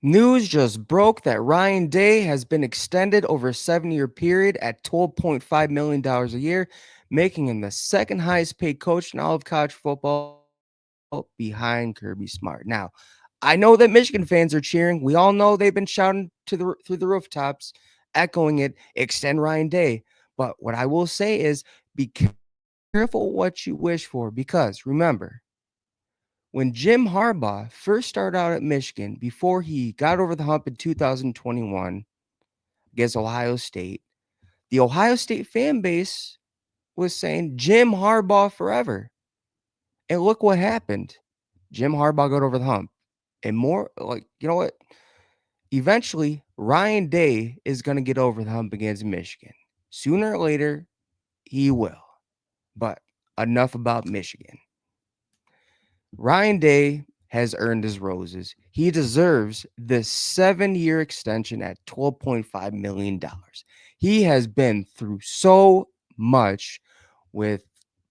News just broke that Ryan Day has been extended over a 7-year period at $12.5 million a year, making him the second highest paid coach in all of college football behind Kirby Smart. Now, I know that Michigan fans are cheering. We all know they've been shouting through the rooftops, echoing it, extend Ryan Day. But what I will say is be careful what you wish for because remember, when Jim Harbaugh first started out at Michigan, before he got over the hump in 2021 against Ohio State, the Ohio State fan base was saying Jim Harbaugh forever. And look what happened. Jim Harbaugh got over the hump. And more like, you know what? Eventually, Ryan Day is going to get over the hump against Michigan. Sooner or later, he will. But enough about Michigan. Ryan Day has earned his roses. He deserves the 7-year extension at $12.5 million. He has been through so much with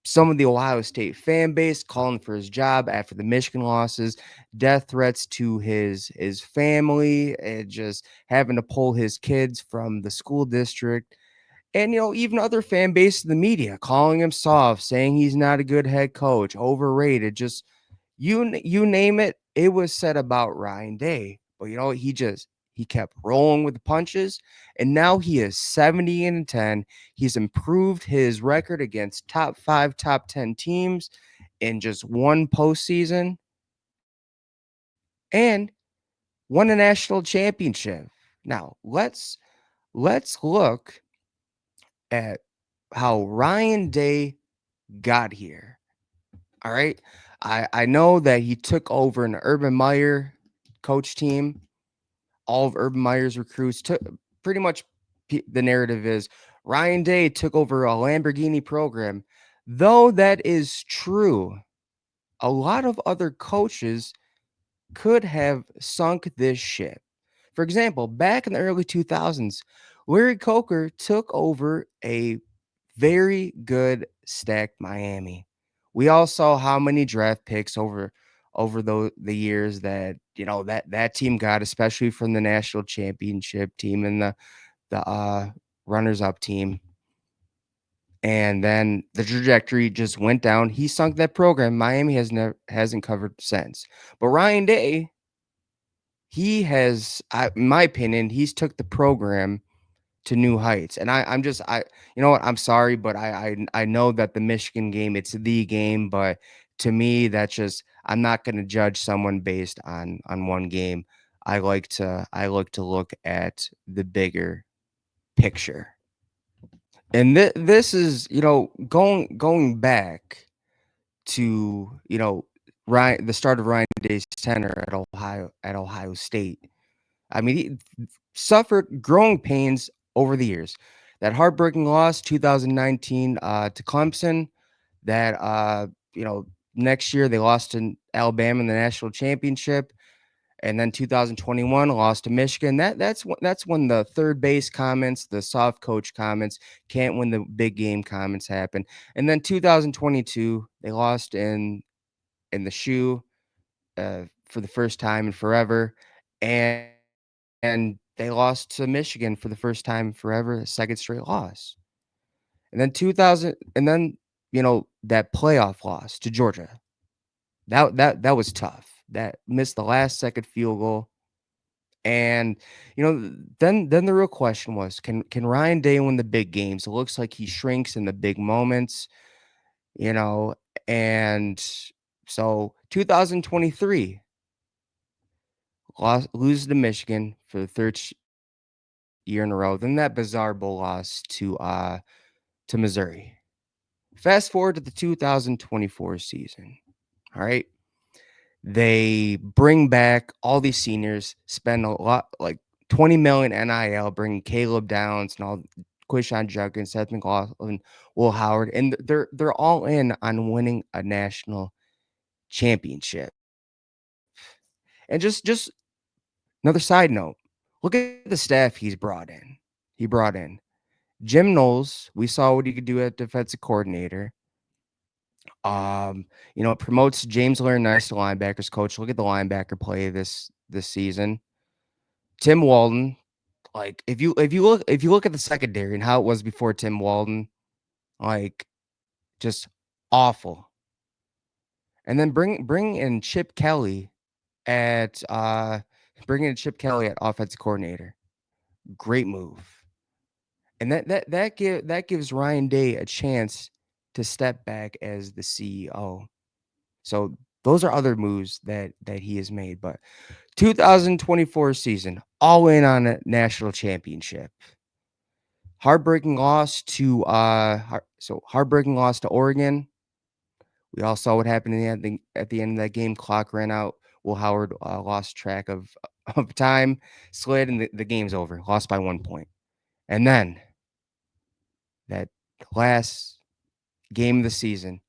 some of the Ohio State fan base calling for his job after the Michigan losses, death threats to his family, and just having to pull his kids from the school district. And even other fan base in the media calling him soft, saying he's not a good head coach, overrated, just you name it, it was said about Ryan Day. But he kept rolling with the punches, and now he is 70-10. He's improved his record against top 5, top 10 teams in just one postseason, and won a national championship. Now let's look at how Ryan Day got here. All right. I know that he took over an Urban Meyer coach team. All of Urban Meyer's recruits took pretty much the narrative is Ryan Day took over a Lamborghini program. Though that is true, a lot of other coaches could have sunk this ship. For example, back in the early 2000s, Larry Coker took over a very good stacked Miami. We all saw how many draft picks over the years that that team got, especially from the national championship team and the runners up team. And then the trajectory just went down. He sunk that program. Miami hasn't covered since. But Ryan Day, he has, in my opinion, he's took the program to new heights. And I'm just you know what, I'm sorry, but I know that the Michigan game, it's the game, but to me, that's just I'm not going to judge someone based on one game. I like to look at the bigger picture. And this is, going back to, Ryan, the start of Ryan Day's tenure at Ohio State. I mean, he suffered growing pains over the years. That heartbreaking loss, 2019, to Clemson. That next year they lost to Alabama in the national championship, and then 2021 lost to Michigan. That's when the third base comments, the soft coach comments, can't win the big game comments happen. And then 2022 they lost in the shoe for the first time in forever, and they lost to Michigan for the first time in forever, a second straight loss. And then 2000, and then that playoff loss to Georgia. That was tough. That missed the last second field goal. And then the real question was, can Ryan Day win the big games? It looks like he shrinks in the big moments, you know, and so 2023 loses to Michigan for the third year in a row. Then that bizarre bowl loss to Missouri. Fast forward to the 2024 season. All right. They bring back all these seniors, spend a lot, like 20 million NIL, bringing Caleb Downs and all Quishon Judkins, Seth McLaughlin, Will Howard, and they're all in on winning a national championship. And just another side note, look at the staff he's brought in. He brought in Jim Knowles. We saw what he could do at defensive coordinator. Promotes James Learn Nice to linebackers coach. Look at the linebacker play this season. Tim Walton, like if you look at the secondary and how it was before Tim Walton, like just awful. And then bring in Chip Kelly at bring in Chip Kelly at offensive coordinator. Great move. And that gives Ryan Day a chance to step back as the CEO. So those are other moves that he has made. But 2024 season, all in on a national championship. Heartbreaking loss to heartbreaking loss to Oregon. We all saw what happened at the end of that game. Clock ran out. Will Howard lost track of of time, slid, and the game's over. Lost by 1 point. And then that last game of the season,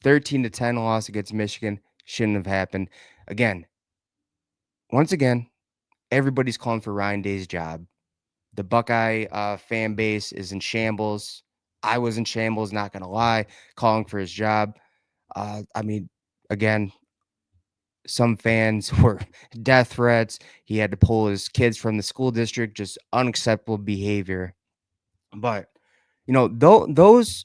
13-10 loss against Michigan, shouldn't have happened. Again, once again, everybody's calling for Ryan Day's job. The Buckeye fan base is in shambles. I was in shambles, not gonna lie, calling for his job. I mean, again, some fans were death threats. He had to pull his kids from the school district, just unacceptable behavior. But those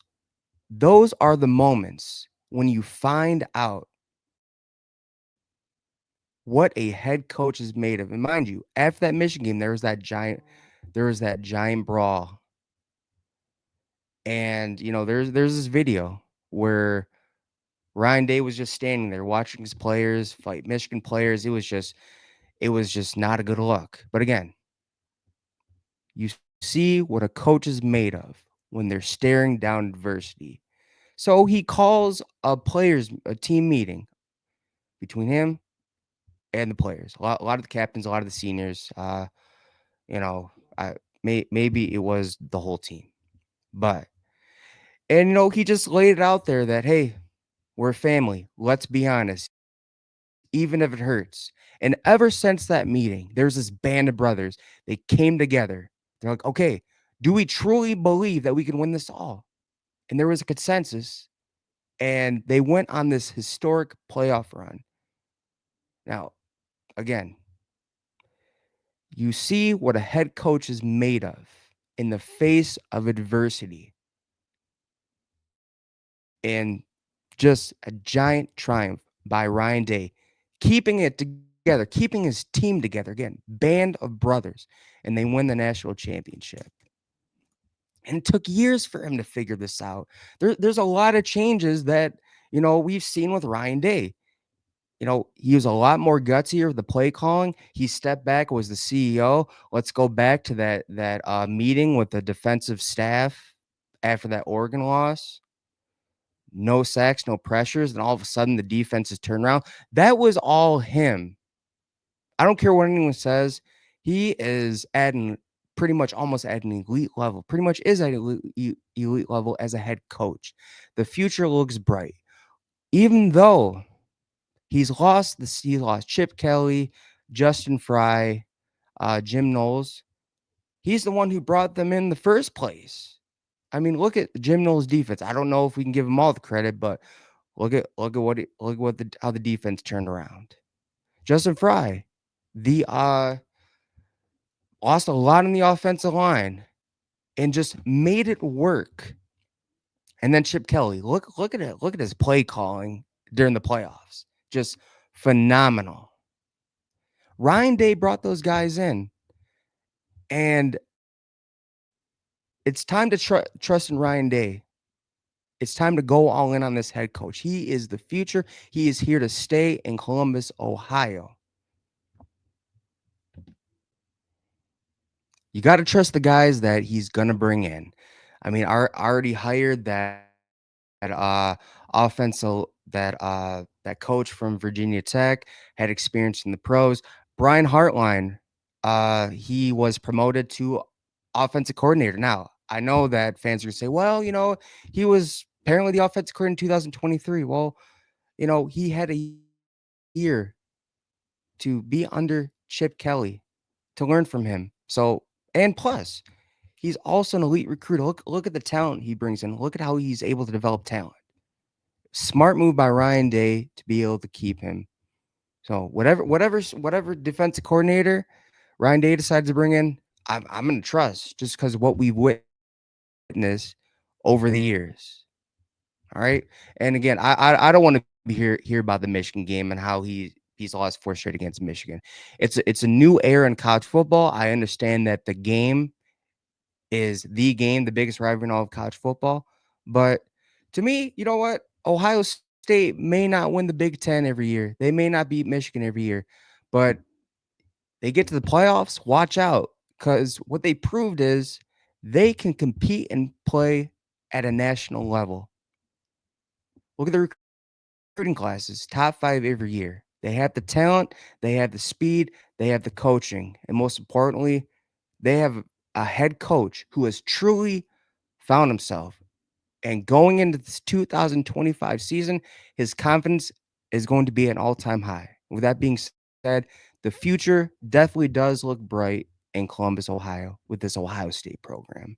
are the moments when you find out what a head coach is made of. And mind you, after that Michigan game, there was that giant brawl. And there's this video where Ryan Day was just standing there watching his players fight Michigan players. It was just not a good look. But again, you see what a coach is made of when they're staring down adversity. So he calls a team meeting between him and the players. A lot of the captains, a lot of the seniors. You know, maybe it was the whole team, but he just laid it out there that hey, we're family. Let's be honest, even if it hurts. And ever since that meeting, there's this band of brothers. They came together. They're like, okay, do we truly believe that we can win this all? And there was a consensus, and they went on this historic playoff run. Now, again, you see what a head coach is made of in the face of adversity, and just a giant triumph by Ryan Day, keeping it together, keeping his team together. Again, band of brothers, and they win the national championship. And it took years for him to figure this out. There's a lot of changes that we've seen with Ryan Day. He was a lot more gutsier with the play calling. He stepped back, was the CEO. Let's go back to that meeting with the defensive staff after that Oregon loss. No sacks, no pressures, and all of a sudden the defense is turned around. That was all him. I don't care what anyone says. He is pretty much almost at an elite level. Pretty much is at an elite level as a head coach. The future looks bright, even though he lost Chip Kelly, Justin Fry, Jim Knowles. He's the one who brought them in the first place. I mean, look at Jim Knowles' defense. I don't know if we can give him all the credit, but how the defense turned around. Justin Fry, the lost a lot in the offensive line and just made it work. And then Chip Kelly, look at it. Look at his play calling during the playoffs. Just phenomenal. Ryan Day brought those guys in, and it's time to trust in Ryan Day. It's time to go all in on this head coach. He is the future. He is here to stay in Columbus, Ohio. You got to trust the guys that he's going to bring in. I mean, already hired that offensive that coach from Virginia Tech, had experience in the pros. Brian Hartline, he was promoted to offensive coordinator. Now, I know that fans are gonna say, well, he was apparently the offensive coordinator in 2023. Well, he had a year to be under Chip Kelly to learn from him. So, and plus, he's also an elite recruiter. Look at the talent he brings in. Look at how he's able to develop talent. Smart move by Ryan Day to be able to keep him. So whatever defensive coordinator Ryan Day decided to bring in, I'm gonna trust just because what we've witnessed over the years. All right. And again, I don't want to hear about the Michigan game and how he's lost four straight against Michigan. It's a new era in college football. I understand that the game is the game, the biggest rivalry in all of college football. But to me, you know what? Ohio State may not win the Big Ten every year. They may not beat Michigan every year, but they get to the playoffs. Watch out, because what they proved is they can compete and play at a national level. Look at the recruiting classes, top 5 every year. They have the talent, they have the speed, they have the coaching, and most importantly, they have a head coach who has truly found himself. And going into this 2025 season, his confidence is going to be an all-time high. With that being said, the future definitely does look bright in Columbus, Ohio, with this Ohio State program.